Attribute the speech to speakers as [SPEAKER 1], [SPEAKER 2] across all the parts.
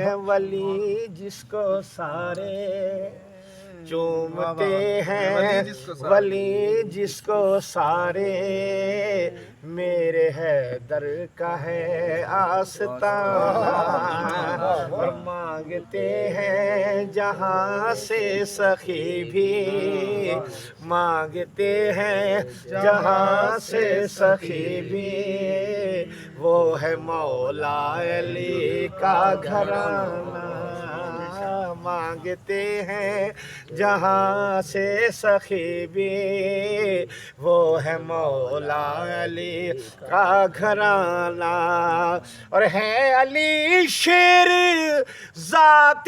[SPEAKER 1] ہیں ولی جس کو سارے چومتے ہیں، ولی جس کو سارے میرے حیدر کا ہے آستانہ، اور مانگتے ہیں جہاں سے سخی بھی، مانگتے ہیں جہاں سے سخی بھی، وہ ہے مولا علی کا گھرانہ، مانگتے ہیں جہاں سے سخی بھی، وہ ہے مولا علی کا گھرانہ، اور ہے علی شیر ذات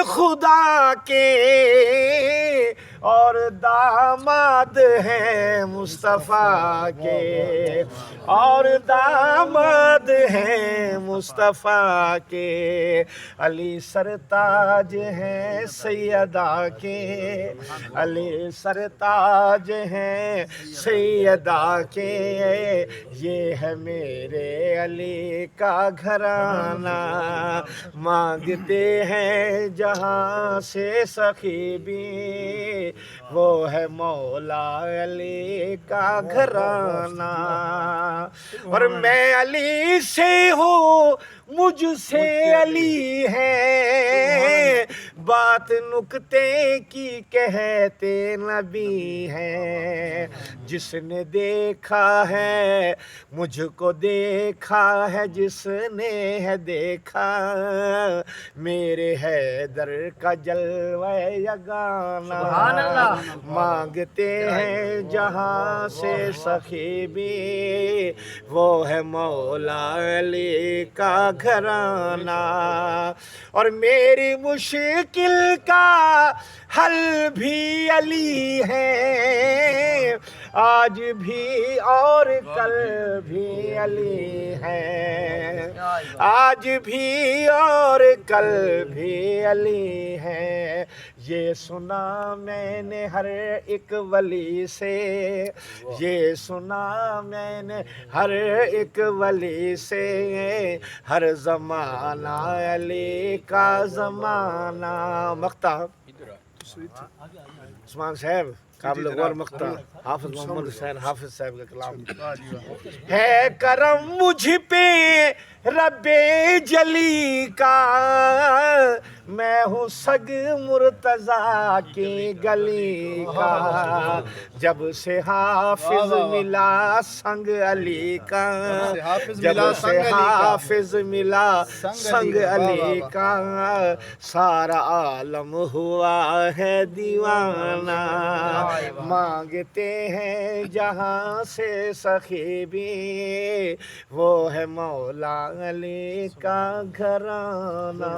[SPEAKER 1] خدا کے، اور داماد ہیں مصطفیٰ کے، اور داماد ہیں مصطفیٰ کے، علی سرتاج ہیں سیدہ کے، علی سرتاج ہیں سیدہ کے، یہ ہے میرے علی کا گھرانہ، مانگتے ہیں جہاں سے سخی بھی، وہ ہے مولا علی کا گھرانہ، اور میں علی سے ہوں مجھ سے علی ہے، بات نکتے کی کہتے نبی ہیں، جس نے دیکھا ہے مجھ کو دیکھا ہے، جس نے ہے دیکھا میرے حیدر کا جلوہ یگانہ، مانگتے ہیں جہاں سے سخی بھی، وہ ہے مولا علی کا گھرانہ، اور میری مشکل کا حل بھی علی ہے، آج بھی اور کل بھی علی ہے، آج بھی اور کل بھی علی ہے، یہ سنا میں نے ہر ایک ولی سے، یہ سنا میں نے ہر ایک ولی سے، ہر زمانہ علی کا زمانہ، مقطع عثمان صاحب قابل غور مقطع حافظ محمد حسین حافظ صاحب کا کلام ہے، کرم مجھ پہ رب جلی کا، میں ہوں سگ مرتضیٰ کی گلی کا، جب سے حافظ ملا سنگ علی کا، جب سے حافظ ملا سنگ علی کا، سارا عالم ہوا ہے دیوانہ، مانگتے ہیں جہاں سے سخی بھی، وہ ہے مولا علی کا گھرانہ۔